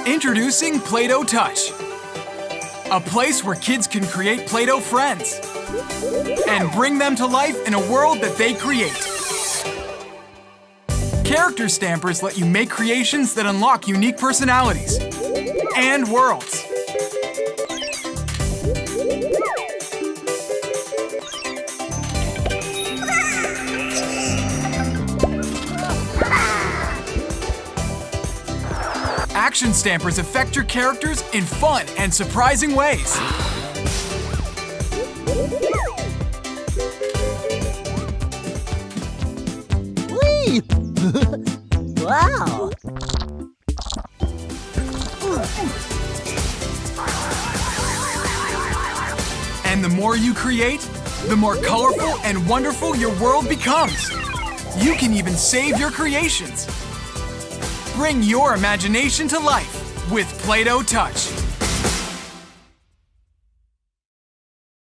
Introducing Play-Doh Touch, a place where kids can create Play-Doh friends and bring them to life in a world that they create. Character stampers let you make creations that unlock unique personalities and worlds. Action stampers affect your characters in fun and surprising ways. Whee! Wow! And the more you create, the more colorful and wonderful your world becomes. You can even save your creations. Bring your imagination to life with Play-Doh Touch.